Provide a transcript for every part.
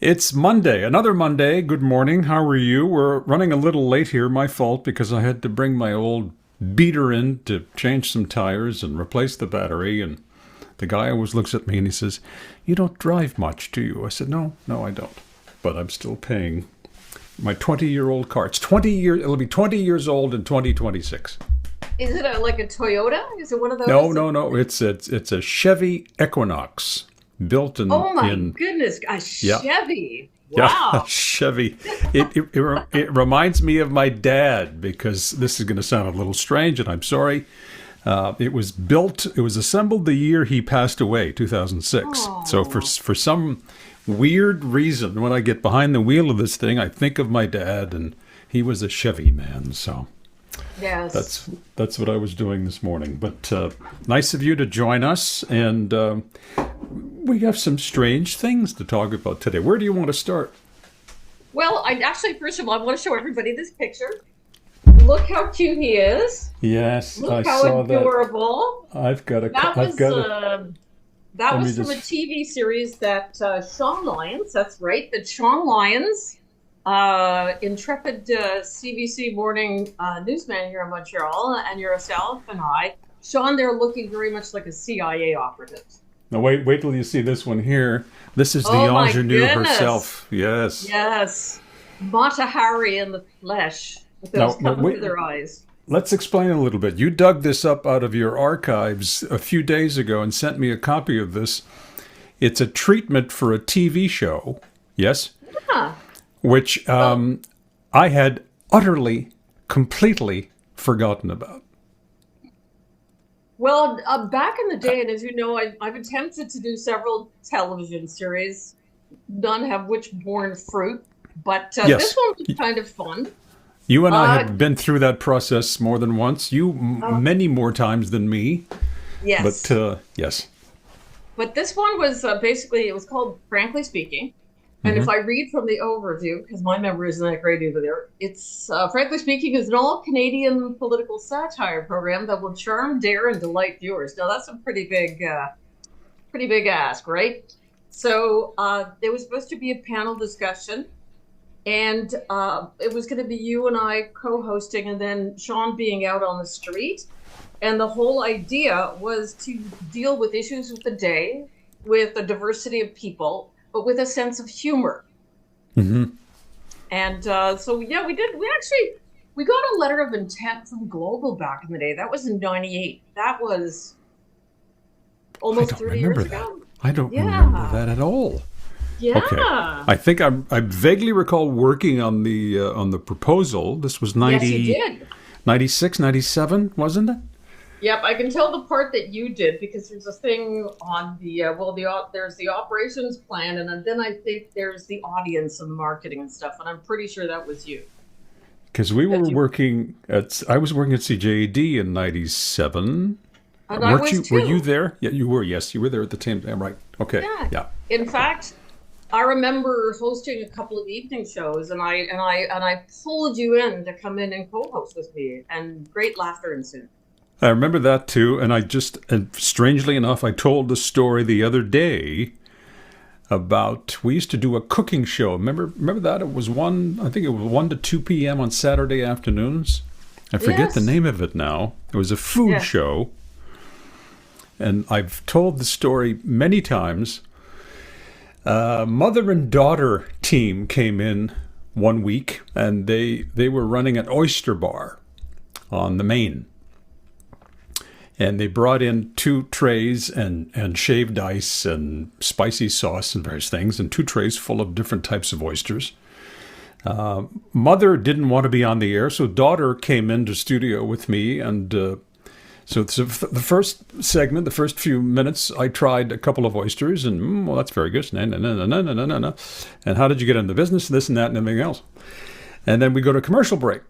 It's Monday, another Monday. Good morning. How are you? We're running a little late here. My fault because I had to bring my old beater in to change some tires and replace the battery. And the guy always looks at me and he says, "You don't drive much, do you?" I said, No, I don't. But I'm still paying my 20-year-old car. It's 20 years. It'll be 20 years old in 2026. Is it like a Toyota? Is it one of those? No. It's a Chevy Equinox built in. Oh my goodness, a Chevy! Yeah, Wow. Chevy. It reminds me of my dad because this is going to sound a little strange, and I'm sorry. It was assembled the year he passed away, 2006. Oh. So for some weird reason, when I get behind the wheel of this thing, I think of my dad, and he was a Chevy man. So Yes. that's what I was doing this morning. But nice of you to join us, and we have some strange things to talk about today. Where do you want to start? Well, first of all, I want to show everybody this picture. Look how cute he is. Yes, I Look how saw that. adorable. That was from a TV series that Sean Lyons, that's right, that Sean Lyons, intrepid CBC morning newsman here in Montreal, and yourself and I, Sean there looking very much like a CIA operative. Now wait till you see this one here. This is the my ingenue goodness. herself. Yes. Yes. Mata Hari in the flesh, with those coming through their eyes. Let's explain a little bit. You dug this up out of your archives a few days ago and sent me a copy of this. It's a treatment for a TV show, yes? Yeah. Which I had utterly, completely forgotten about. Well, back in the day, and as you know, I've attempted to do several television series. None have which borne fruit, but Yes. this one was kind of fun. You and I have been through that process more than once. You many more times than me. Yes. But yes. But this one was basically, it was called Frankly Speaking. And if I read from the overview, because my memory isn't that great either there, it's Frankly Speaking is an all-Canadian political satire program that will charm, dare, and delight viewers. Now, that's a pretty big ask, right? So there was supposed to be a panel discussion, and it was going to be you and I co-hosting, and then Sean being out on the street. And the whole idea was to deal with issues of the day with a diversity of people, but with a sense of humor. Mm-hmm. And so, yeah, we got a letter of intent from Global back in the day. That was in 98. That was almost 30 years ago. I don't remember that at all. Yeah. Okay. I think I vaguely recall working on the proposal. This was 90, Yes, you did. 96, 97, wasn't it? Yep, I can tell the part that you did because there's a thing on the there's the operations plan, and then I think there's the audience and marketing and stuff, and I'm pretty sure that was you. Because I was working at CJAD in 97. And I was too. Were you there? Yeah, you were. Yes, you were there at the same time. Right. Okay. Yeah. In fact, I remember hosting a couple of evening shows, and I pulled you in to come in and co-host with me, and great laughter ensued. I remember that too, and strangely enough, I told the story the other day about, we used to do a cooking show. Remember that? I think it was 1 to 2 p.m. on Saturday afternoons. I forget the name of it now. It was a food show, and I've told the story many times. Mother and daughter team came in one week, and they were running an oyster bar on the Main. And they brought in 2 trays and shaved ice and spicy sauce and various things, and 2 trays full of different types of oysters. Mother didn't want to be on the air, so daughter came into studio with me. And so the first segment, the first few minutes, I tried a couple of oysters, and well, that's very good. No. And how did you get into the business? This and that and everything else. And then we go to commercial break.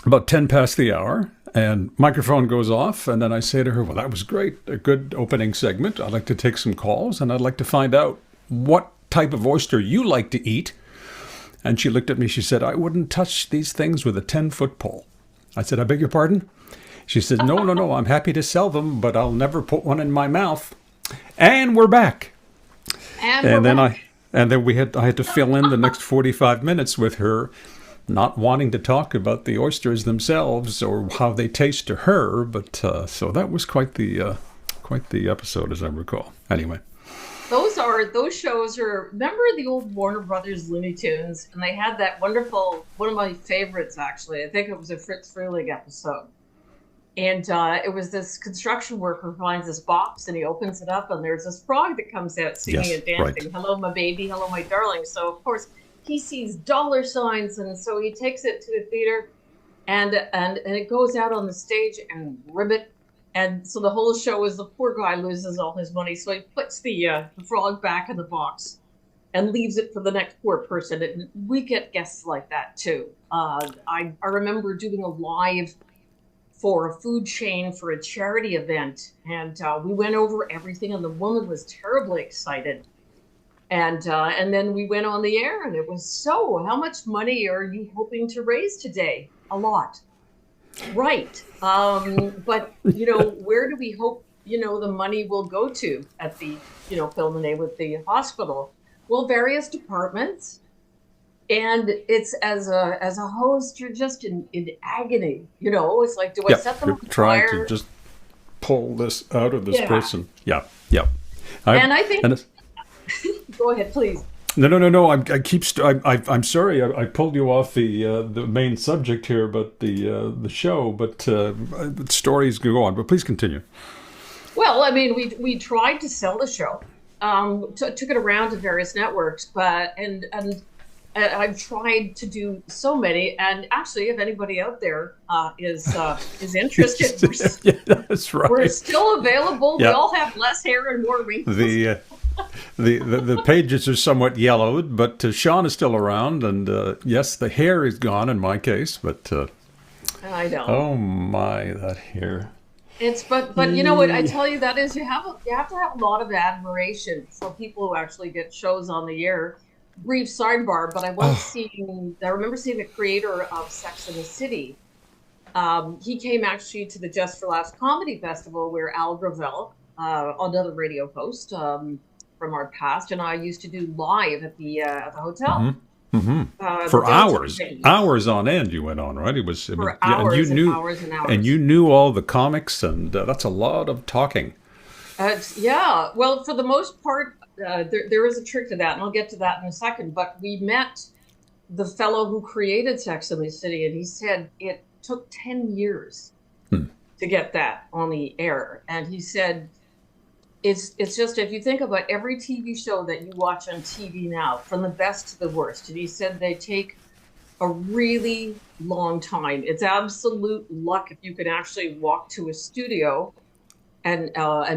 About 10 past the hour, and microphone goes off, and then I say to her, well, that was great, a good opening segment. I'd like to take some calls, and I'd like to find out what type of oyster you like to eat. And she looked at me, she said, I wouldn't touch these things with a 10-foot pole. I said, I beg your pardon? She said, no, I'm happy to sell them, but I'll never put one in my mouth. And we're back. And then And then I had to fill in the next 45 minutes with her not wanting to talk about the oysters themselves or how they taste to her. But so that was quite the episode, as I recall. Anyway. Those shows are, remember the old Warner Brothers Looney Tunes? And they had that wonderful, one of my favorites actually, I think it was a Fritz Frühling episode. And it was this construction worker who finds this box and he opens it up and there's this frog that comes out singing and dancing. Right. Hello, my baby. Hello, my darling. So, of course, he sees dollar signs and so he takes it to the theater and it goes out on the stage and ribbit. And so the whole show is the poor guy loses all his money. So he puts the frog back in the box and leaves it for the next poor person. And we get guests like that, too. I remember doing a live for a food chain for a charity event. And we went over everything. And the woman was terribly excited. And then we went on the air. And it was, so how much money are you hoping to raise today? A lot. Right. But, where do we hope, the money will go to at the, fill the name with the hospital? Well, various departments. And it's as a host, you're just in agony. It's like, do I set them on fire? Trying to just pull this out of this person. Yeah. I think, go ahead, please. No. I'm sorry. I pulled you off the main subject here, but the show. But stories can go on. But please continue. Well, I mean, we tried to sell the show, took it around to various networks, but and I've tried to do so many. And actually, if anybody out there is interested, that's right. We're still available. Yep. We all have less hair and more wrinkles. The pages are somewhat yellowed, but Sean is still around, and yes, the hair is gone in my case, but I know. Oh my, that hair! But you know what I tell you, that is you have to have a lot of admiration for people who actually get shows on the air. Brief sidebar, but I remember seeing the creator of Sex and the City. He came actually to the Just for Laughs Comedy Festival where Al Gravel, another radio host from our past, and I used to do live at the hotel. Mm-hmm. Mm-hmm. For hours on end. You went on, right? It was for hours and hours and hours. And you knew all the comics, and that's a lot of talking. Yeah. Well, for the most part, there is a trick to that, and I'll get to that in a second. But we met the fellow who created Sex and the City, and he said it took 10 years to get that on the air. And he said, it's just, if you think about every TV show that you watch on TV now, from the best to the worst, and he said they take a really long time. It's absolute luck if you can actually walk to a studio and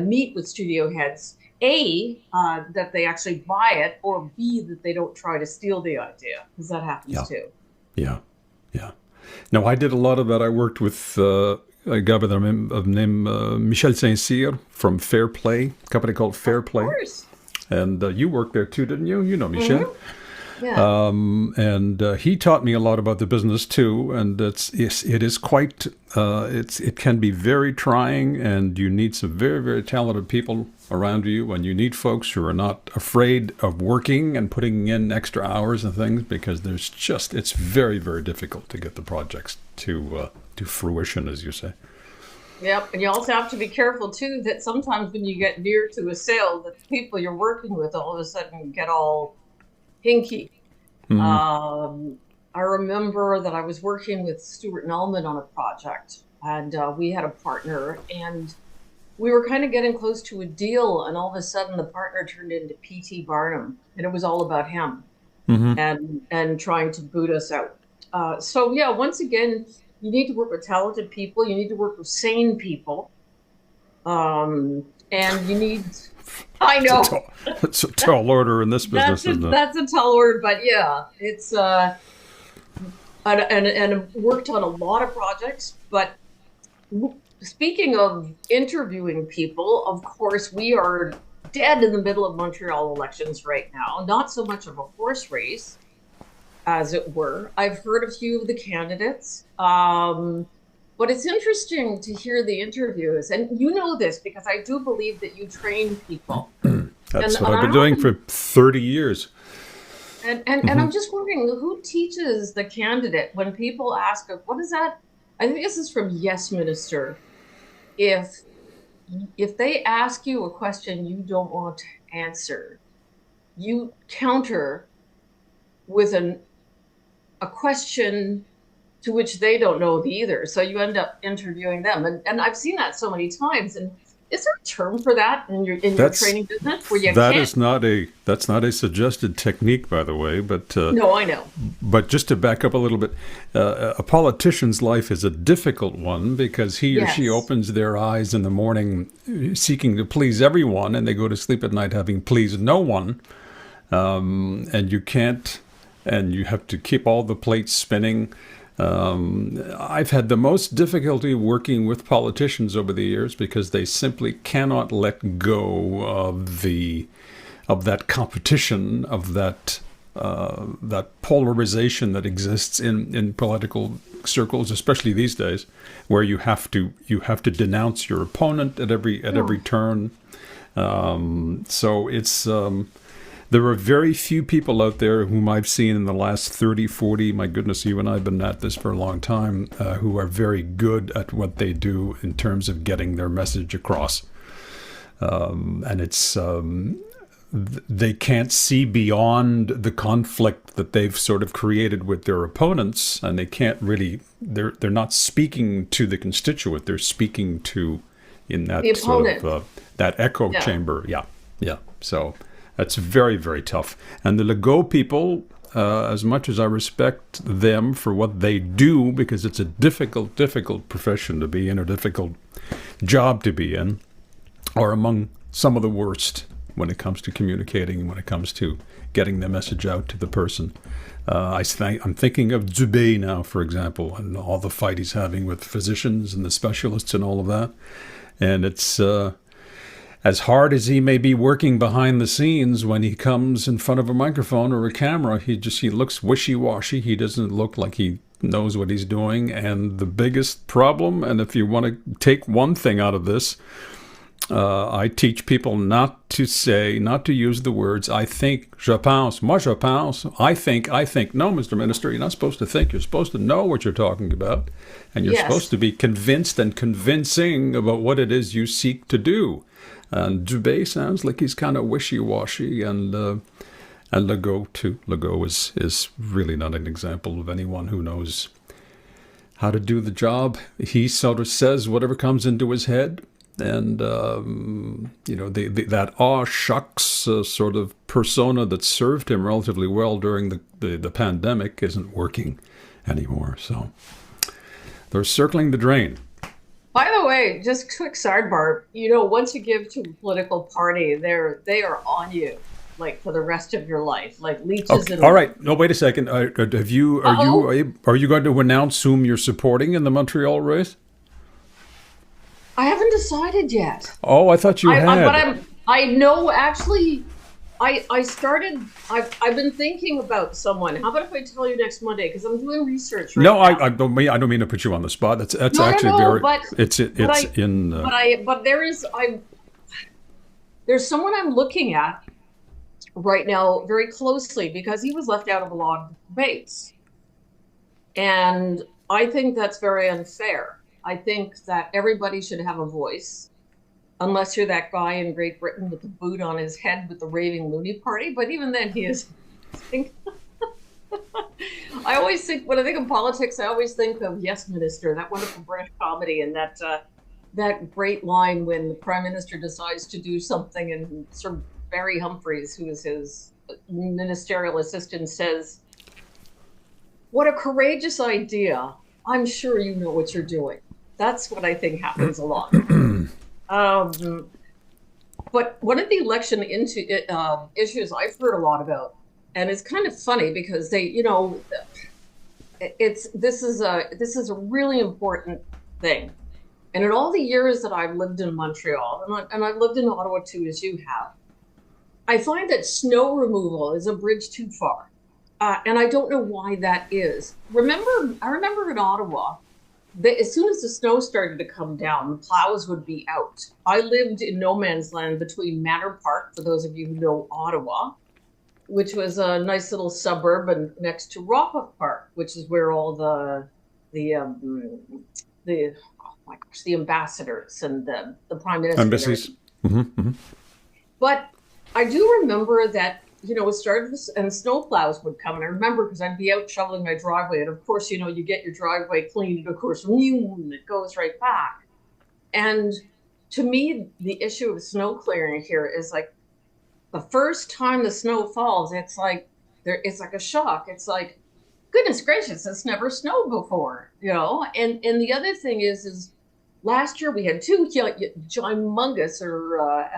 meet with studio heads, A, that they actually buy it, or B, that they don't try to steal the idea, because that happens too. Yeah. No, I did a lot of that. I worked with a guy by the name Michel Saint-Cyr from Fair Play, a company called Fair Play. Of course. And you worked there too, didn't you? You know Michel. Mm-hmm. Yeah. And he taught me a lot about the business too. And it is quite, it can be very trying, and you need some very, very talented people around you, and you need folks who are not afraid of working and putting in extra hours and things, because it's very, very difficult to get the projects to fruition, as you say. Yep, and you also have to be careful too that sometimes when you get near to a sale, that the people you're working with all of a sudden get all hinky. Mm-hmm. I remember that I was working with Stuart and Allman on a project, and we had a partner, and we were kind of getting close to a deal, and all of a sudden the partner turned into P.T. Barnum, and it was all about him, and trying to boot us out. So yeah, once again, you need to work with talented people. You need to work with sane people. And you need, I know. It's a tall order in this business, isn't it? That's a tall order, but yeah, it's, and worked on a lot of projects. But speaking of interviewing people, of course, we are dead in the middle of Montreal elections right now. Not so much of a horse race, as it were. I've heard a few of the candidates, but it's interesting to hear the interviews. And you know this because I do believe that you train people. That's what I've been doing for 30 years. And I'm just wondering who teaches the candidate when people ask, what is that? I think this is from Yes Minister. If they ask you a question you don't want to answer, you counter with a question to which they don't know either. So you end up interviewing them. And I've seen that so many times. And is there a term for that in your training business where you that can't? That's not a suggested technique, by the way, but No, I know. But just to back up a little bit, a politician's life is a difficult one because he or she opens their eyes in the morning seeking to please everyone, and they go to sleep at night having pleased no one. And you can't, and you have to keep all the plates spinning. I've had the most difficulty working with politicians over the years because they simply cannot let go of that competition, of that polarization that exists in political circles, especially these days, where you have to denounce your opponent at every turn. So it's there are very few people out there whom I've seen in the last 30, 40, my goodness, you and I have been at this for a long time, who are very good at what they do in terms of getting their message across. And it's they can't see beyond the conflict that they've sort of created with their opponents, and they can't really, they're not speaking to the constituent, they're speaking to in that sort of that echo chamber. Yeah. So that's very, very tough. And the Legault people, as much as I respect them for what they do, because it's a difficult profession to be in, a difficult job to be in, are among some of the worst when it comes to communicating, when it comes to getting the message out to the person. I'm thinking of Dubé now, for example, and all the fight he's having with physicians and the specialists and all of that. And it's as hard as he may be working behind the scenes, when he comes in front of a microphone or a camera, he looks wishy-washy. He doesn't look like he knows what he's doing. And the biggest problem, and if you want to take one thing out of this, I teach people not to use the words, I think, je pense, moi je pense, I think. No, Mr. Minister, you're not supposed to think. You're supposed to know what you're talking about. And you're supposed to be convinced and convincing about what it is you seek to do. And Dubé sounds like he's kind of wishy-washy, and Legault too. Legault is really not an example of anyone who knows how to do the job. He sort of says whatever comes into his head. And, that aw shucks sort of persona that served him relatively well during the pandemic isn't working anymore. So they're circling the drain. By the way, just quick sidebar, once you give to a political party, they are on you, like, for the rest of your life, like leeches. Okay. All right. No, wait a second. Are you going to announce whom you're supporting in the Montreal race? I haven't decided yet. Oh, I thought you had. I know, actually, I've been thinking about someone. How about if I tell you next Monday? Because I'm doing research right now. I don't mean to put you on the spot. That's actually very. But there's someone I'm looking at right now very closely, because he was left out of a lot of debates, and I think that's very unfair. I think that everybody should have a voice, unless you're that guy in Great Britain with the boot on his head with the raving loony party. But even then, he is. I always think, when I think of politics, I always think of Yes Minister, that wonderful British comedy, and that great line when the Prime Minister decides to do something, and Sir Barry Humphries, who is his ministerial assistant, says, "What a courageous idea. I'm sure you know what you're doing." That's what I think happens a lot. But one of the election issues I've heard a lot about, and it's kind of funny because this is a really important thing. And in all the years that I've lived in Montreal, and I've lived in Ottawa too, as you have, I find that snow removal is a bridge too far. And I don't know why that is. I remember in Ottawa, as soon as the snow started to come down, the plows would be out. I lived in no man's land between Manor Park, for those of you who know Ottawa, which was a nice little suburb and next to Rockcliffe Park, which is where all the the oh my gosh, the ambassadors and the prime minister and Embassies. everything. Hmm. But I do remember that, it started and snowplows would come. And I remember because I'd be out shoveling my driveway. And of course, you get your driveway cleaned. And of course, it goes right back. And to me, the issue of snow clearing here is like the first time the snow falls, it's like a shock. It's like, goodness gracious, it's never snowed before. And the other thing is last year we had two humongous, or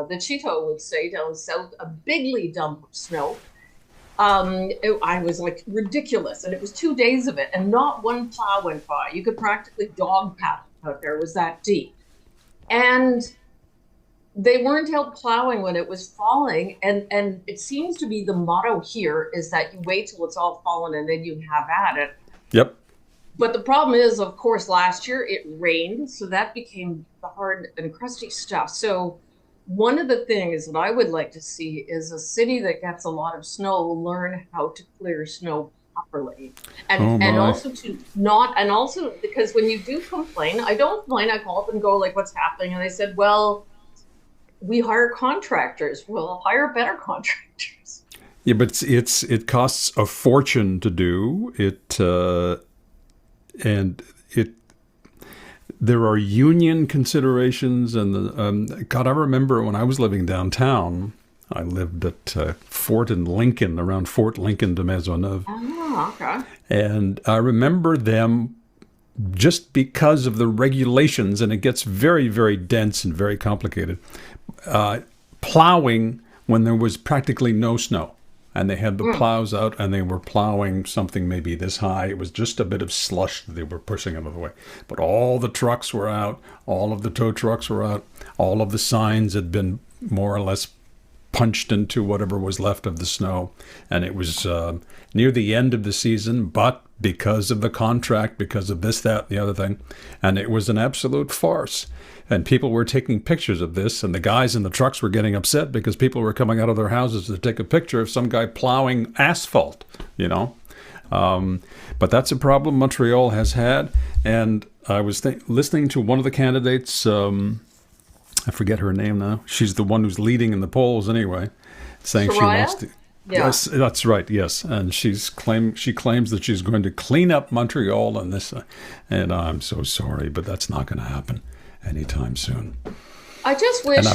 the Cheeto would say down south, a bigly dump of snow. I was like ridiculous, and it was 2 days of it, and not one plow went by. You could practically dog paddle out there. It was that deep, and they weren't out plowing when it was falling. And it seems to be the motto here is that you wait till it's all fallen and then you have at it. Yep. But the problem is, of course, last year it rained, so that became the hard and crusty stuff. So one of the things that I would like to see is a city that gets a lot of snow learn how to clear snow properly. And also because when you do complain, I don't complain, I call up and go like, what's happening? And they said, well, we hire contractors. We'll hire better contractors. Yeah, but it costs a fortune to do it, and there are union considerations, and God, I remember when I was living downtown. I lived at Fort and Lincoln, around Fort Lincoln de Maisonneuve. Oh, okay. And I remember them, just because of the regulations, and it gets very, very dense and very complicated, plowing when there was practically no snow. And they had the plows out, and they were plowing something maybe this high. It was just a bit of slush that they were pushing out of the way. But all the trucks were out. All of the tow trucks were out. All of the signs had been more or less punched into whatever was left of the snow. And it was near the end of the season, but because of the contract, because of this, that, and the other thing. And it was an absolute farce. And people were taking pictures of this, and the guys in the trucks were getting upset because people were coming out of their houses to take a picture of some guy plowing asphalt. But that's a problem Montreal has had. And I was listening to one of the candidates, I forget her name now. She's the one who's leading in the polls anyway, saying Soraya? she wants to. Yeah. Yes, that's right. Yes, and she claims that she's going to clean up Montreal and this, and I'm so sorry, but that's not going to happen anytime soon. I just wish. And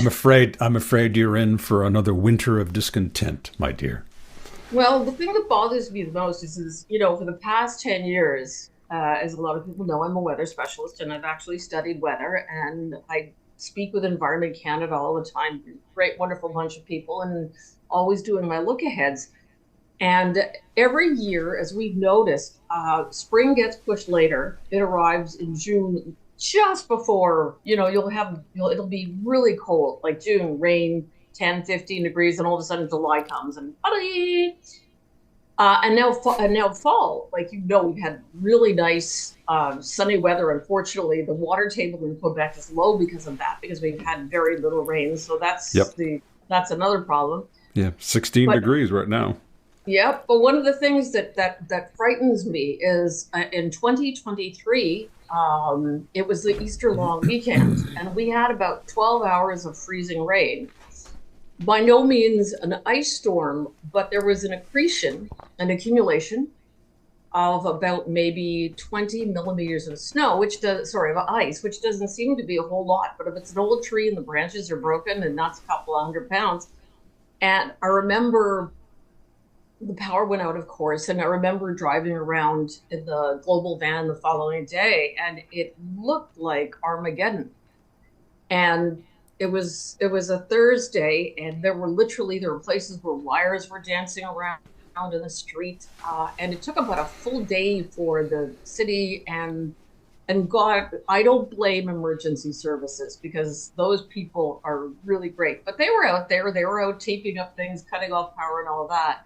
I'm afraid you're in for another winter of discontent, my dear. Well, the thing that bothers me the most is for the past 10 years, as a lot of people know, I'm a weather specialist, and I've actually studied weather, and I speak with Environment Canada all the time. Great, wonderful bunch of people, and always doing my look-aheads. And every year, as we've noticed, spring gets pushed later. It arrives in June, just before, it'll be really cold, like June, rain, 10, 15 degrees, and all of a sudden July comes, and now fall, we've had really nice sunny weather. Unfortunately, the water table in Quebec is low because of that, because we've had very little rain. So that's another problem. Yeah, 16 degrees right now. Yep. But one of the things that frightens me is in 2023, it was the Easter long weekend, and we had about 12 hours of freezing rain. By no means an ice storm, but there was an accumulation of about maybe 20 millimeters of snow, of ice, which doesn't seem to be a whole lot. But if it's an old tree and the branches are broken, and that's a couple of 100 pounds. And I remember the power went out, of course, and I remember driving around in the global van the following day, and it looked like Armageddon. And it was a Thursday, and there were places where wires were dancing around in the street, and it took about a full day for the city and God, I don't blame emergency services, because those people are really great. But they were out there, they were out taping up things, cutting off power and all of that.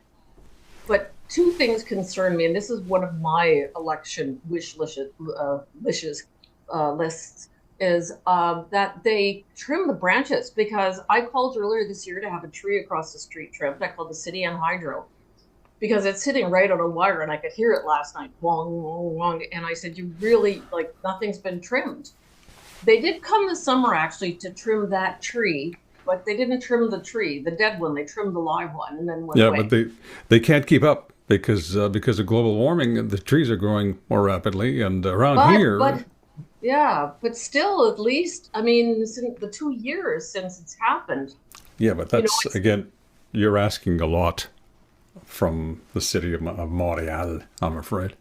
But two things concern me, and this is one of my election lists, is that they trim the branches, because I called earlier this year to have a tree across the street trimmed. I called the city on hydro because it's sitting right on a wire and I could hear it last night. Wong, wong, wong. And I said, you really, like, nothing's been trimmed. They did come this summer actually to trim that tree, but they didn't trim the tree, the dead one. They trimmed the live one and then went away. Yeah, but they can't keep up because of global warming. The trees are growing more rapidly, and around here. But still, at least, I mean, since the 2 years since it's happened. Yeah, but that's, again, you're asking a lot from the city of Montreal, I'm afraid.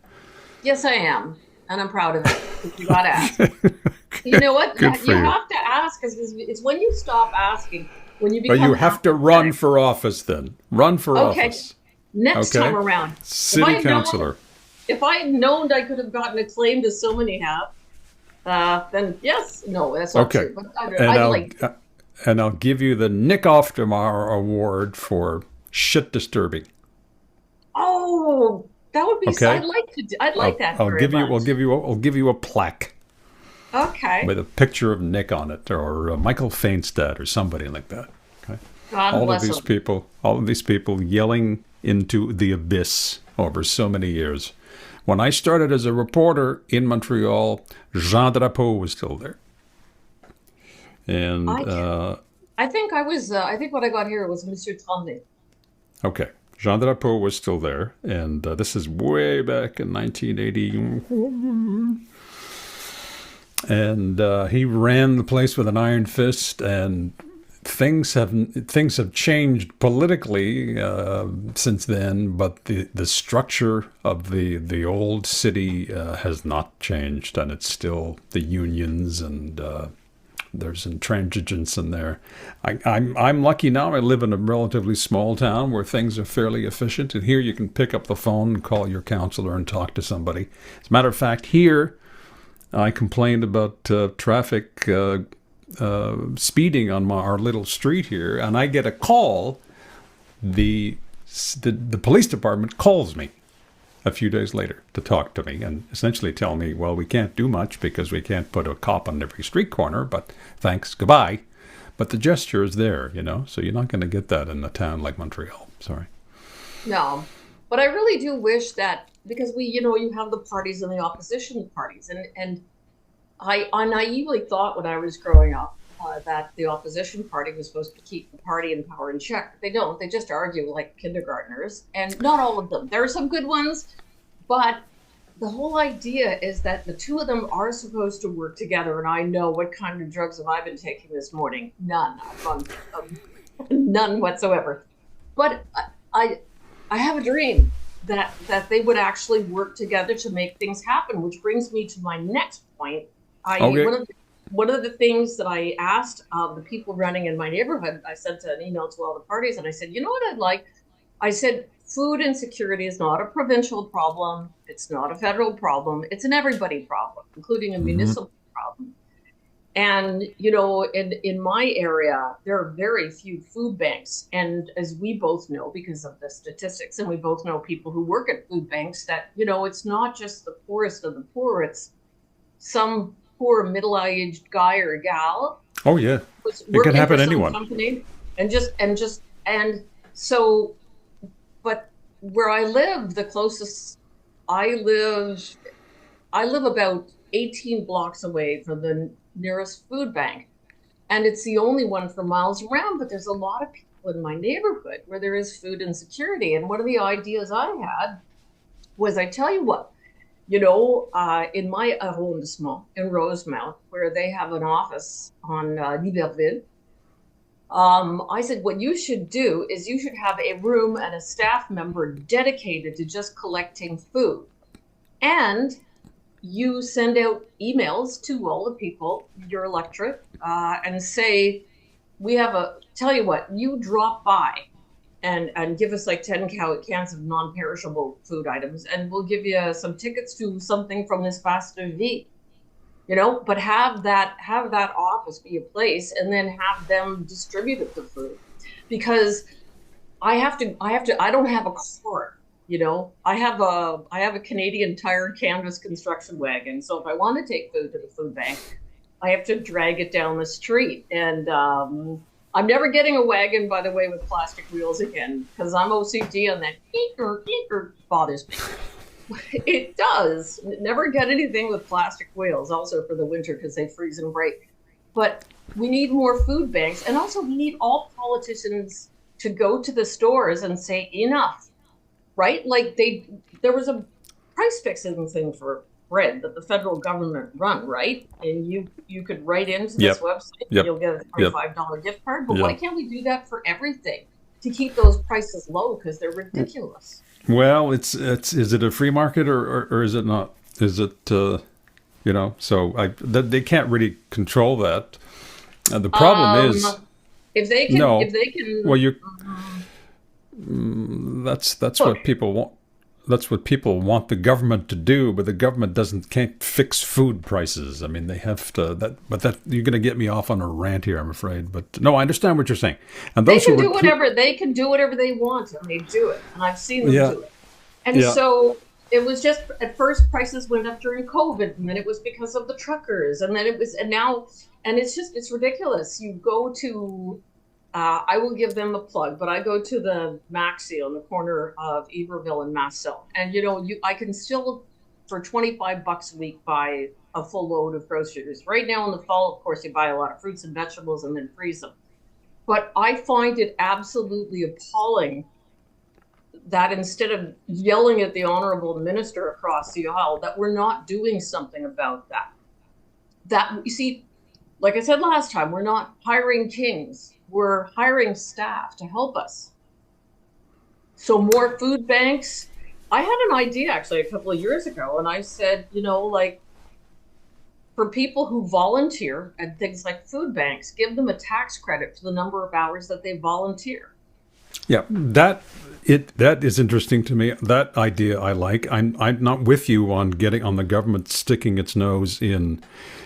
Yes, I am. And I'm proud of it. You got to ask. You know what? Good for you. Have to ask, because it's when you stop asking, when you become... But you have to run for office then. Run for office. Next time around. City councillor. If I had known I could have gotten acclaimed as so many have, then yes. No, that's not true. But and I'll give you the Nick Oftemar Award for shit disturbing. Oh, that would be. Okay. I'd like that. I'll give you a plaque. Okay. With a picture of Nick on it, or Michael Feinstadt, or somebody like that. Okay. God bless them. All of these people yelling into the abyss over so many years. When I started as a reporter in Montreal, Jean Drapeau was still there. And I think when I got here it was Monsieur Tremblay. Okay. Jean Drapeau was still there. And this is way back in 1980. And he ran the place with an iron fist, and things have changed politically since then, but the structure of the old city has not changed, and it's still the unions, and there's intransigence in there. I'm lucky now. I live in a relatively small town where things are fairly efficient, and here you can pick up the phone and call your counselor and talk to somebody. As a matter of fact, here I complained about traffic speeding on our little street here, and I get a call. The police department calls me a few days later to talk to me and essentially tell me, well, we can't do much because we can't put a cop on every street corner, but thanks, goodbye. But the gesture is there, so you're not going to get that in a town like Montreal. Sorry. No, but I really do wish that, because you have the parties and the opposition parties, and I naively thought when I was growing up that the opposition party was supposed to keep the party in power in check. They don't. They just argue like kindergartners, and not all of them. There are some good ones, but the whole idea is that the two of them are supposed to work together. And I know what kind of drugs have I been taking this morning? None. None whatsoever. But I have a dream that they would actually work together to make things happen, which brings me to my next point. One of the things that I asked the people running in my neighborhood, I sent an email to all the parties, and I said, you know what I'd like? I said, food insecurity is not a provincial problem. It's not a federal problem. It's an everybody problem, including a municipal problem. And, in my area, there are very few food banks. And as we both know, because of the statistics, and we both know people who work at food banks, that, it's not just the poorest of the poor. It's some poor middle-aged guy or gal. Oh yeah, it can happen to anyone. Company, so, but where I live, the closest I live about 18 blocks away from the nearest food bank, and it's the only one for miles around. But there's a lot of people in my neighborhood where there is food insecurity, and one of the ideas I had was, I tell you what. In my arrondissement in Rosemount, where they have an office on Niverville, I said, what you should do is you should have a room and a staff member dedicated to just collecting food. And you send out emails to all the people, your electorate, and say, tell you what, you drop by and give us like 10 cans of non-perishable food items, and we'll give you some tickets to something from this Faster V, but have that office be a place, and then have them distribute the food, because I don't have a car, I have a Canadian Tire canvas construction wagon. So if I want to take food to the food bank, I have to drag it down the street. And I'm never getting a wagon, by the way, with plastic wheels again, because I'm OCD on that. Eeker bothers me. It does. Never get anything with plastic wheels, also for the winter, because they freeze and break. But we need more food banks. And also, we need all politicians to go to the stores and say, enough, right? Like there was a price fixing thing for bread that the federal government run, right? And you could write into this website and you'll get a $25 gift card. But why can't we do that for everything to keep those prices low? Because they're ridiculous. Well, it's is it a free market or is it not? Is it so they can't really control that. The problem is if they can. Well, that's what people want. That's what people want the government to do, but the government can't fix food prices. I mean, they have to. But you're going to get me off on a rant here, I'm afraid. But no, I understand what you're saying. And those they can do whatever they want, and they do it. And I've seen them do it. And so it was just at first prices went up during COVID, and then it was because of the truckers, and then it's ridiculous. You go to. I will give them a plug, but I go to the Maxi on the corner of Iberville and Masson. And, I can still, for $25 a week, buy a full load of groceries. Right now in the fall, of course, you buy a lot of fruits and vegetables and then freeze them. But I find it absolutely appalling that instead of yelling at the honorable minister across the aisle, that we're not doing something about that. That, you see, like I said last time, we're not hiring kings. We're hiring staff to help us. So more food banks. I had an idea actually a couple of years ago, and I said, for people who volunteer at things like food banks, give them a tax credit for the number of hours that they volunteer. Yeah, that is interesting to me. That idea I like. I'm not with you on the government sticking its nose in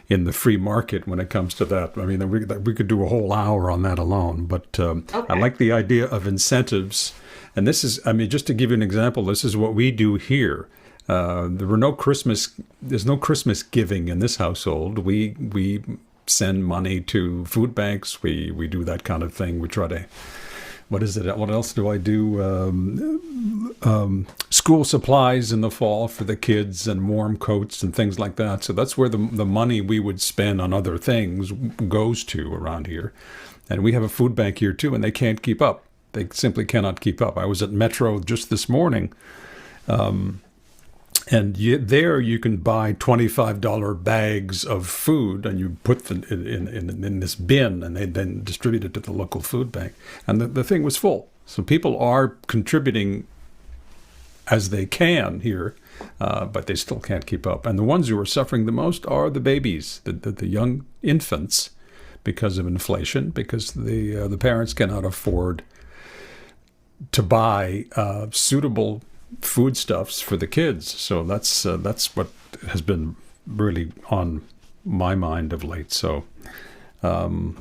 the free market when it comes to that. I mean, we could do a whole hour on that alone. But I like the idea of incentives. And this is, just to give you an example, this is what we do here. There's no Christmas giving in this household. We send money to food banks. We do that kind of thing. We try to. What is it? What else do I do? School supplies in the fall for the kids and warm coats and things like that. So that's where the money we would spend on other things goes to around here. And we have a food bank here too, and they can't keep up. They simply cannot keep up. I was at Metro just this morning, and there you can buy $25 bags of food, and you put them in this bin, and they then distribute it to the local food bank. And the thing was full. So people are contributing as they can here, but they still can't keep up. And the ones who are suffering the most are the babies, the young infants, because of inflation, because the parents cannot afford to buy suitable foodstuffs for the kids. So that's what has been really on my mind of late. So no,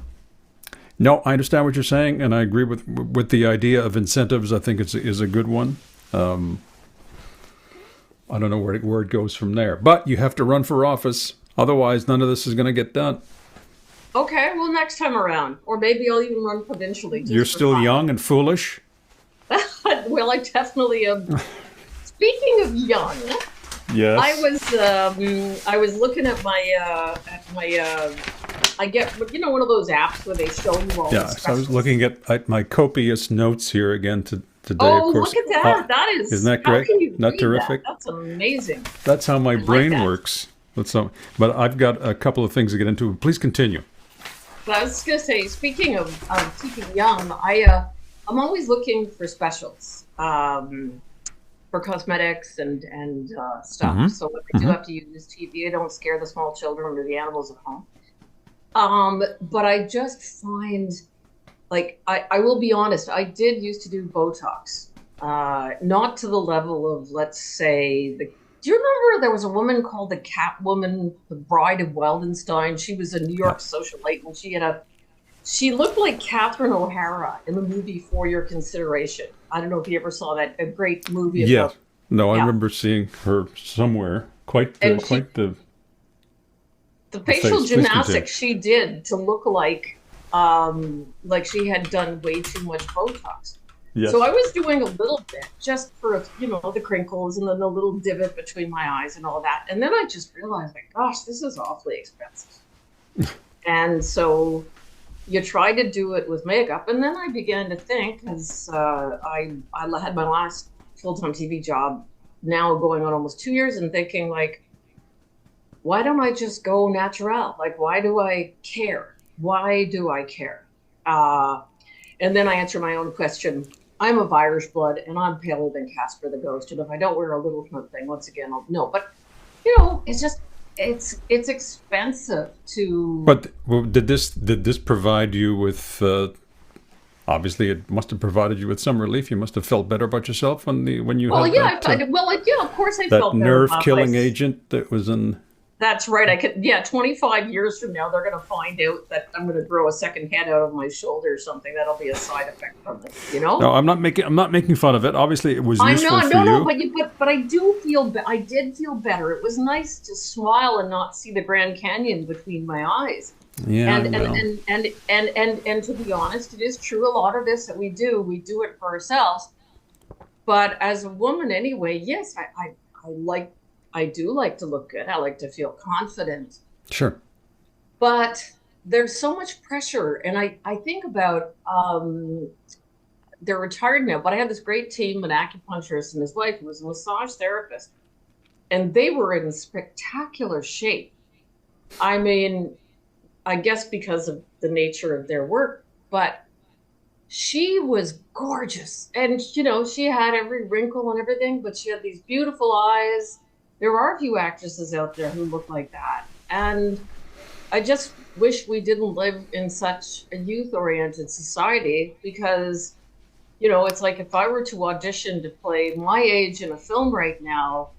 I understand what you're saying, and I agree with the idea of incentives. I think is a good one. I don't know where it goes from there, but you have to run for office, otherwise none of this is going to get done. Okay, well, next time around, or maybe I'll even run provincially. You're still young and foolish. Well, I definitely am. Speaking of young, yes, I was looking at my I get one of those apps where they show you all. Yeah, so I was looking at my copious notes here again today. Oh, of course. Look at that! Isn't that great? Not terrific? That's amazing. That's how my brain works. But I've got a couple of things to get into. Please continue. But I was just going to say, speaking of keeping young, I'm always looking for specials for cosmetics and stuff. Mm-hmm. So what I do have to use TV. I don't scare the small children or the animals at home. But I just find, I will be honest, I did used to do Botox. Not to the level of, let's say, do you remember there was a woman called the Catwoman, the Bride of Wildenstein? She was a New York socialite, and she looked like Catherine O'Hara in the movie For Your Consideration. I don't know if you ever saw that, a great movie. Yeah. I remember seeing her somewhere. the facial face. Please continue. gymnastics she did to look like she had done way too much Botox. Yes. So I was doing a little bit just for, the crinkles and then the little divot between my eyes and all that. And then I just realized, like, gosh, this is awfully expensive. And so you try to do it with makeup. And then I began to think, because I had my last full-time TV job now going on almost 2 years, and thinking, like, why don't I just go natural? Like, why do I care? Why do I care? And then I answer my own question. I'm of Irish blood, and I'm paler than Casper the Ghost. And if I don't wear a little something, once again, I'll know. But, it's just, it's expensive to... But did this provide you with... obviously, it must have provided you with some relief. You must have felt better about yourself when you had of course I felt that better nerve-killing agent that was in... That's right. 25 years from now, they're going to find out that I'm going to grow a second head out of my shoulder or something. That'll be a side effect from it, No, I'm not making fun of it. Obviously, it was useful for you. No, but I did feel better. It was nice to smile and not see the Grand Canyon between my eyes. Yeah. And to be honest, it is true. A lot of this that we do it for ourselves. But as a woman, anyway, yes, I do like to look good. I like to feel confident. Sure. But there's so much pressure. And I think about, they're retired now, but I had this great team, an acupuncturist and his wife, who was a massage therapist. And they were in spectacular shape. I mean, I guess because of the nature of their work, but she was gorgeous. And, she had every wrinkle and everything, but she had these beautiful eyes. There are a few actresses out there who look like that. And I just wish we didn't live in such a youth-oriented society, because, it's like if I were to audition to play my age in a film right now,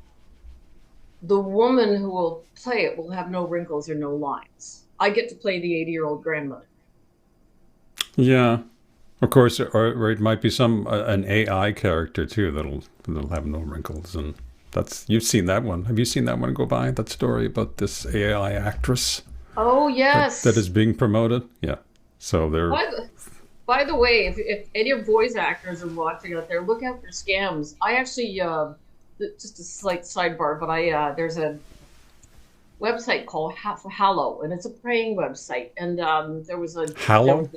the woman who will play it will have no wrinkles or no lines. I get to play the 80-year-old grandmother. Yeah. Of course, or it might be an AI character, too, that'll have no wrinkles, and... You've seen that one. Have you seen that one go by? That story about this AI actress? Oh, yes. That is being promoted? Yeah. So they're... By the way, if any of voice actors are watching out there, look out for scams. I actually, just a slight sidebar, but there's a website called Hallow, and it's a praying website. And there was a... Hallow?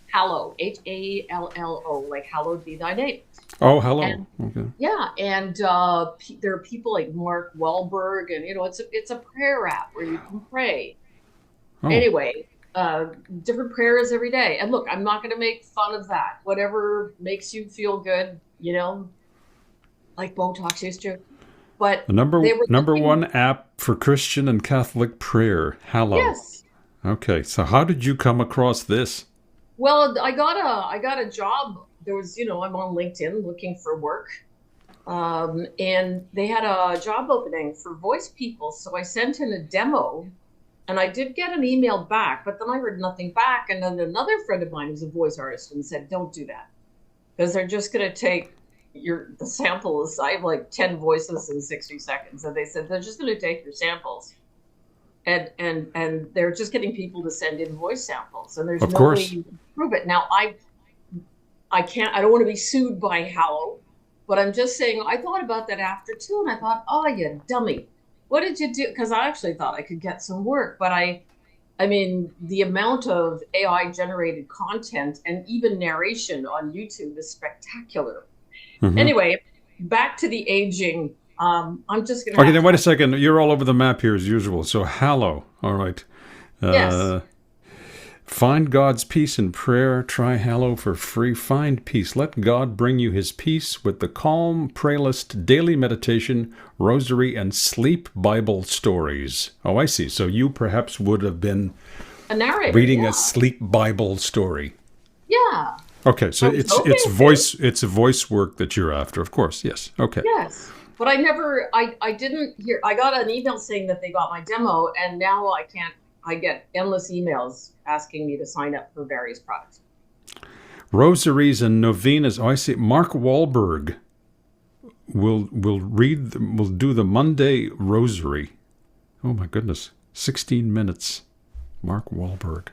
Hallow, Hallo, like hallowed be thy name. Oh, hello. Okay. Yeah, and there are people like Mark Wahlberg, and it's a prayer app where you can pray. Oh. Anyway, different prayers every day. And look, I'm not going to make fun of that. Whatever makes you feel good, like Botox used to. But the number one app for Christian and Catholic prayer, Hallow. Yes. Okay, so how did you come across this? Well, I got a job. There was, I'm on LinkedIn looking for work. And they had a job opening for voice people. So I sent in a demo, and I did get an email back, but then I heard nothing back. And then another friend of mine who's a voice artist and said, don't do that, because they're just going to take the samples. I have like 10 voices in 60 seconds. And they said, they're just going to take your samples. And they're just getting people to send in voice samples, and there's no way you can prove it. Now, I don't want to be sued by Hallow, but I'm just saying, I thought about that after too, and I thought, oh, you dummy, what did you do? Because I actually thought I could get some work, but I mean, the amount of AI generated content and even narration on YouTube is spectacular. Mm-hmm. Anyway, back to the aging. I'm just going to... Okay, then wait a second. You're all over the map here as usual. So Hallow, all right. Yes. Find God's peace in prayer. Try Hallow for free. Find peace. Let God bring you his peace with the calm, praylist, daily meditation, rosary, and sleep Bible stories. Oh, I see. So you perhaps would have been a narrator, reading a sleep Bible story. Yeah. Okay, so it's voice work that you're after, of course. Yes. Okay. Yes. But I didn't hear, I got an email saying that they got my demo, and now I get endless emails asking me to sign up for various products. Rosaries and novenas. Oh, I see. Mark Wahlberg will do the Monday rosary. Oh my goodness. 16 minutes. Mark Wahlberg.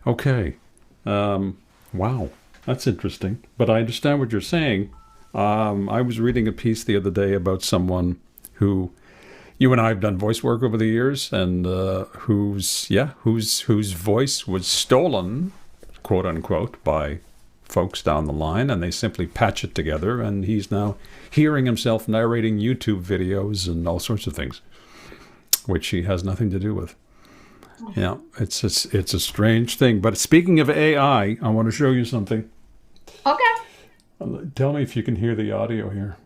Okay. Wow. That's interesting. But I understand what you're saying. I was reading a piece the other day about someone who, you and I have done voice work over the years, and whose voice was stolen, quote unquote, by folks down the line, and they simply patch it together, and he's now hearing himself narrating YouTube videos and all sorts of things, which he has nothing to do with. Yeah, it's a strange thing. But speaking of AI, I want to show you something. Okay. Tell me if you can hear the audio here.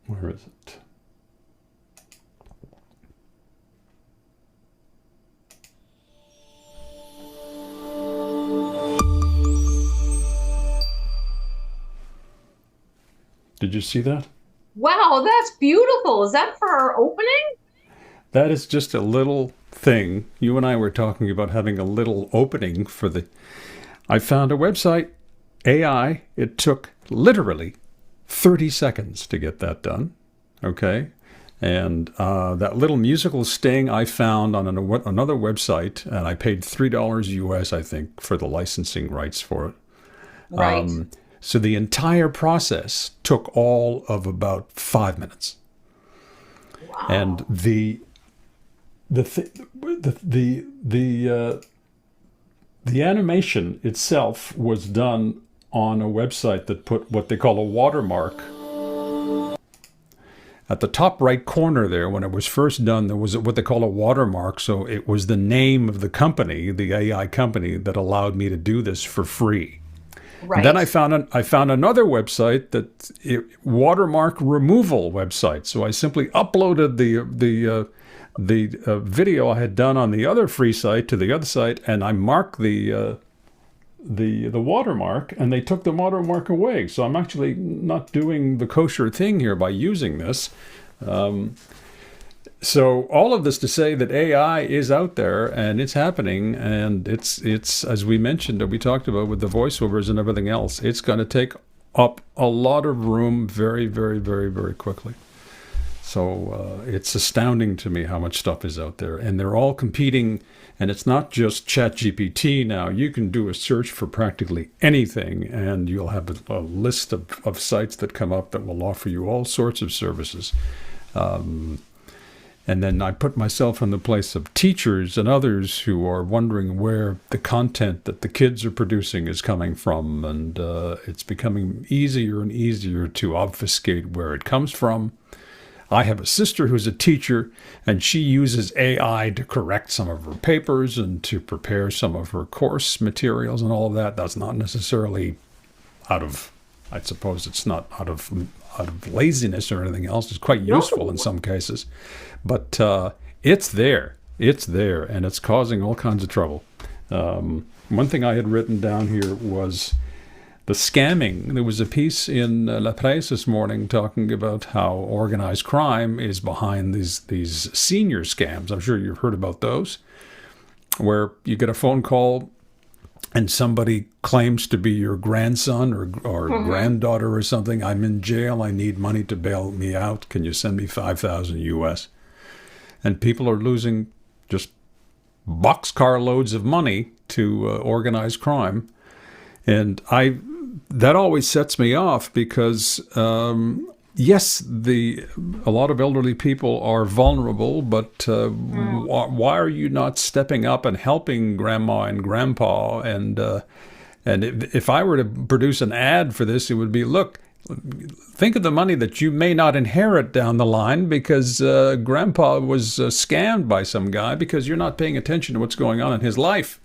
Where is it? Did you see that? Wow, that's beautiful. Is that for our opening? That is just a little thing. You and I were talking about having a little opening for the... I found a website, AI. It took literally 30 seconds to get that done. Okay? And that little musical sting I found on another website, and I paid $3 US, I think, for the licensing rights for it. Right. So the entire process took all of about 5 minutes. Wow. And the animation itself was done on a website that put what they call a watermark. At the top right corner there, when it was first done, there was what they call a watermark. So it was the name of the company, the AI company, that allowed me to do this for free. Right. And then I found another website, watermark removal website. So I simply uploaded the video I had done on the other free site to the other site, and I marked the watermark, and they took the watermark away. So I'm actually not doing the kosher thing here by using this. So all of this to say that AI is out there and it's happening, and it's as we mentioned, that we talked about with the voiceovers and everything else, it's going to take up a lot of room very, very, very, very quickly. So it's astounding to me how much stuff is out there, and they're all competing. And it's not just ChatGPT now. You can do a search for practically anything, and you'll have a list of sites that come up that will offer you all sorts of services. And then I put myself in the place of teachers and others who are wondering where the content that the kids are producing is coming from. And it's becoming easier and easier to obfuscate where it comes from. I have a sister who's a teacher, and she uses AI to correct some of her papers and to prepare some of her course materials and all of that. That's not necessarily I suppose it's not out of laziness or anything else. It's quite useful in some cases. But it's there, and it's causing all kinds of trouble. One thing I had written down here was the scamming. There was a piece in La Presse this morning talking about how organized crime is behind these senior scams. I'm sure you've heard about those, where you get a phone call and somebody claims to be your grandson or granddaughter or something. I'm in jail. I need money to bail me out. Can you send me $5,000 US? And people are losing just boxcar loads of money to organized crime. And that always sets me off because, yes, a lot of elderly people are vulnerable, but why are you not stepping up and helping grandma and grandpa? And if I were to produce an ad for this, it would be, look, think of the money that you may not inherit down the line because grandpa was scammed by some guy because you're not paying attention to what's going on in his life.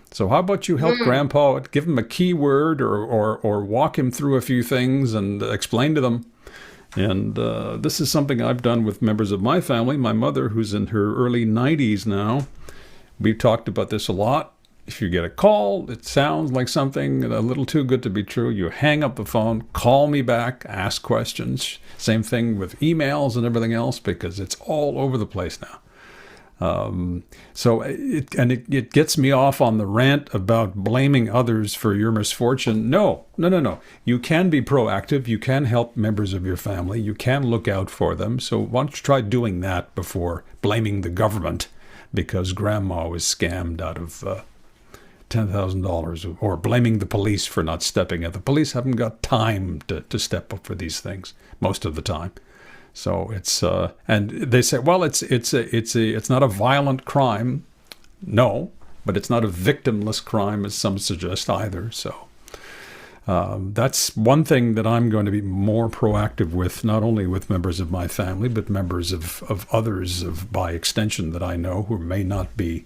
So how about you help grandpa, give him a keyword or walk him through a few things and explain to them. And this is something I've done with members of my family. My mother, who's in her early 90s now, we've talked about this a lot. If you get a call, it sounds like something a little too good to be true, you hang up the phone, call me back, ask questions. Same thing with emails and everything else, because it's all over the place now. So it gets me off on the rant about blaming others for your misfortune. No. You can be proactive. You can help members of your family. You can look out for them. So why don't you try doing that before blaming the government because grandma was scammed out of $10,000, or blaming the police for not stepping up. The police haven't got time to step up for these things most of the time. So it's and they say, well, it's not a violent crime. No, but it's not a victimless crime, as some suggest either. So that's one thing that I'm going to be more proactive with, not only with members of my family, but members of others by extension that I know who may not be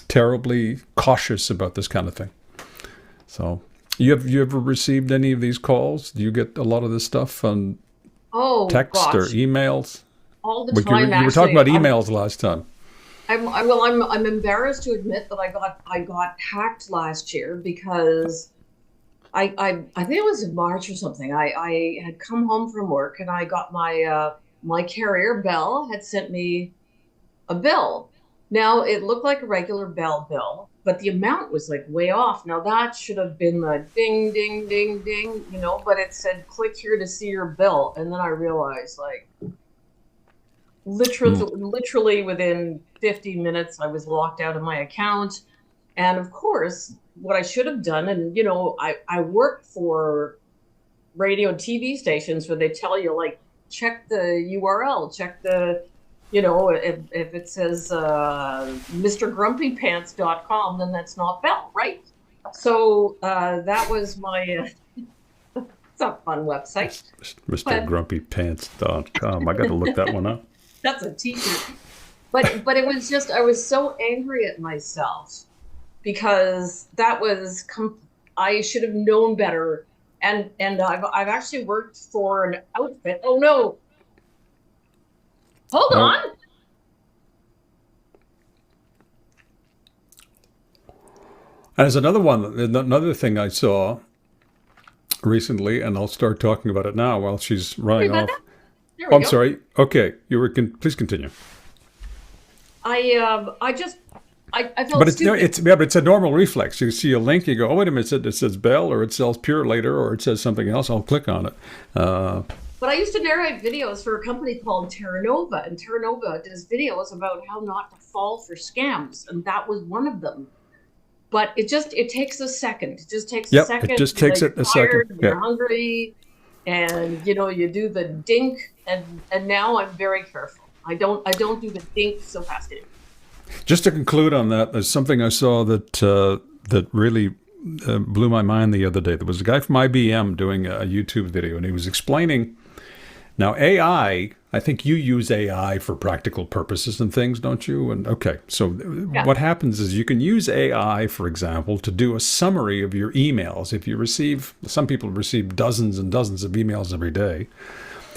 terribly cautious about this kind of thing. So you ever received any of these calls? Do you get a lot of this stuff on text or emails? All the time. You were talking about emails last time. I'm embarrassed to admit that I got hacked last year because I think it was in March or something. I had come home from work and I got my carrier, Bell, had sent me a bill. Now, it looked like a regular Bell bill, but the amount was like way off. Now, that should have been the ding, ding, ding, ding, but it said, click here to see your bill. And then I realized, like, literally within 50 minutes, I was locked out of my account. And of course, what I should have done, and, I work for radio and TV stations where they tell you, like, check the URL, check the... if it says MrGrumpyPants.com, then that's not Bell, right? So that was my, it's a fun website. MrGrumpyPants.com. I got to look that one up. That's a t-shirt. But it was just, I was so angry at myself because I should have known better. And I've actually worked for an outfit. Oh no. Hold on. There's another thing I saw recently, and I'll start talking about it now while she's running off. I'm sorry. Okay, please continue. I felt but stupid. It's a normal reflex. You see a link, you go, oh, wait a minute, it says Bell, or it sells Pure later, or it says something else. I'll click on it. But I used to narrate videos for a company called Terra Nova, and Terra Nova does videos about how not to fall for scams, and that was one of them. But it takes a second. It just takes a second. It just takes a second. You're hungry, and you do the dink, and now I'm very careful. I don't do the dink so fast anymore. Just to conclude on that, there's something I saw that really blew my mind the other day. There was a guy from IBM doing a YouTube video, and he was explaining. Now, AI, I think you use AI for practical purposes and things, don't you? And okay, so what happens is you can use AI, for example, to do a summary of your emails. If you some people receive dozens and dozens of emails every day.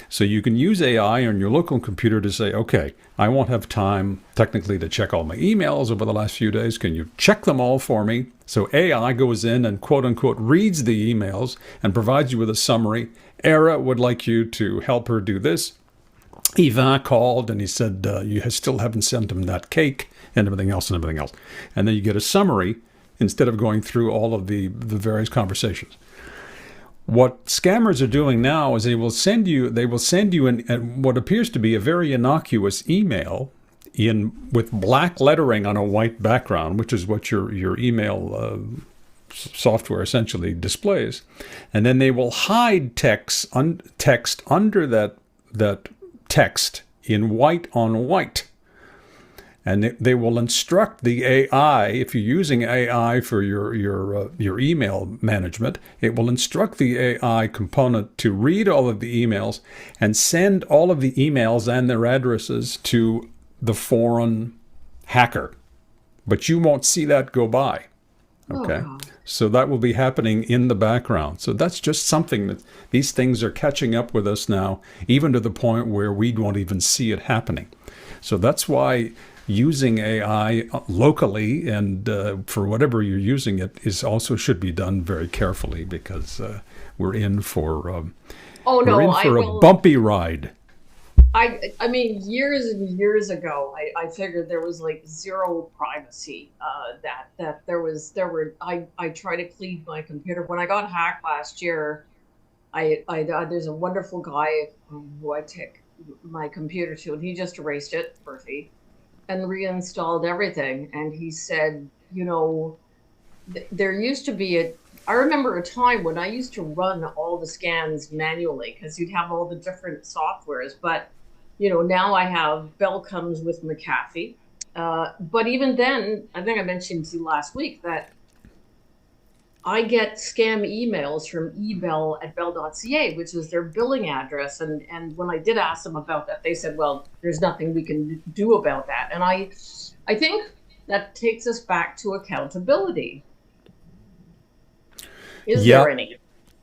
So you can use AI on your local computer to say, okay, I won't have time technically to check all my emails over the last few days. Can you check them all for me? So AI goes in and quote unquote reads the emails and provides you with a summary. Era would like you to help her do this. Yvan called and he said, you still haven't sent him that cake and everything else. And then you get a summary instead of going through all of the various conversations. What scammers are doing now is they will send you what appears to be a very innocuous email with black lettering on a white background, which is what your email software essentially displays. And then they will hide text under that text in white on white. And they will instruct the AI, if you're using AI for your email management, it will instruct the AI component to read all of the emails and send all of the emails and their addresses to the foreign hacker. But you won't see that go by. Okay? Oh. So that will be happening in the background. So that's just something that these things are catching up with us now, even to the point where we won't even see it happening. So that's why using AI locally and for whatever you're using it should be done very carefully, because we're in for a bumpy ride. I mean, years and years ago, I figured there was like zero privacy. That there were. I try to clean my computer. When I got hacked last year, there's a wonderful guy who I take my computer to, and he just erased it for free and reinstalled everything. And he said, there used to be I remember a time when I used to run all the scans manually because you'd have all the different softwares. But, now I have Bell comes with McAfee. But even then, I think I mentioned to you last week that I get scam emails from ebell@bell.ca, which is their billing address. And when I did ask them about that, they said, well, there's nothing we can do about that. And I think that takes us back to accountability. Is there any?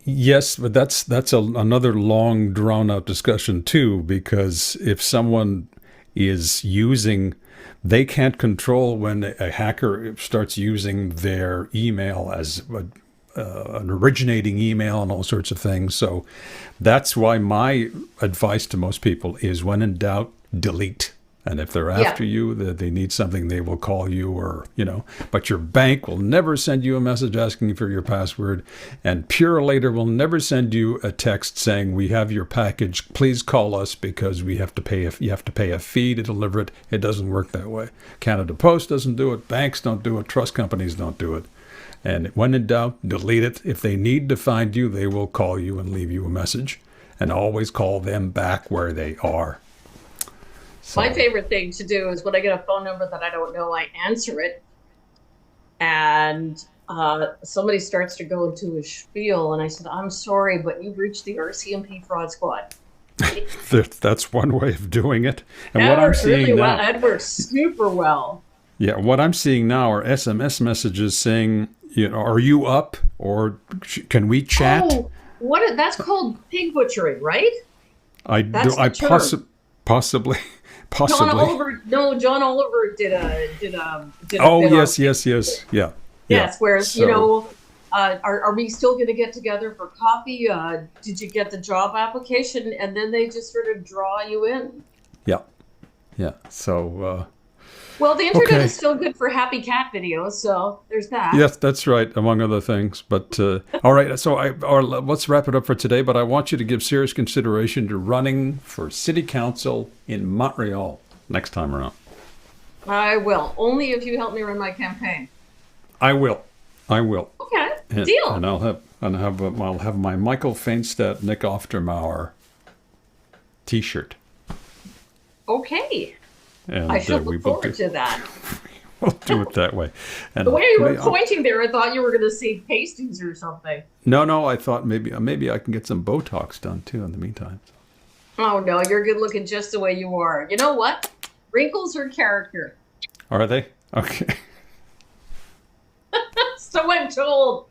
Yes, but that's another long, drawn-out discussion too, because if someone is using, they can't control when a hacker starts using their email as an originating email and all sorts of things. So that's why my advice to most people is, when in doubt, delete. And if they're after you, that they need something, they will call you, or, but your bank will never send you a message asking for your password. And Purelator will never send you a text saying, we have your package, please call us because you have to pay a fee to deliver it. It doesn't work that way. Canada Post doesn't do it. Banks don't do it. Trust companies don't do it. And when in doubt, delete it. If they need to find you, they will call you and leave you a message. And always call them back where they are. So. My favorite thing to do is when I get a phone number that I don't know, I answer it, and somebody starts to go into a spiel, and I said, I'm sorry, but you've reached the RCMP fraud squad. That's one way of doing it. And what I'm seeing really now, that works super well. Yeah, what I'm seeing now are SMS messages saying, are you up, or can we chat? Oh, that's called pig butchering, right? Possibly. John Oliver did a Oh, yes, yeah. Yes, whereas, are we still going to get together for coffee? Did you get the job application? And then they just sort of draw you in. Yeah. So, well, the internet is still good for happy cat videos, so there's that. Yes, that's right, among other things. But all right, so let's wrap it up for today. But I want you to give serious consideration to running for city council in Montreal next time around. I will, only if you help me run my campaign. I will. Okay, deal. And I'll have my Michael Feinstadt, Nick Oftermauer T-shirt. Okay. And I should look forward to that. We'll do it that way. And the way you were pointing there, I thought you were going to say pasties or something. No, I thought maybe I can get some Botox done too in the meantime. Oh no, you're good looking just the way you are. You know what? Wrinkles are character. Are they? Okay. So I'm told.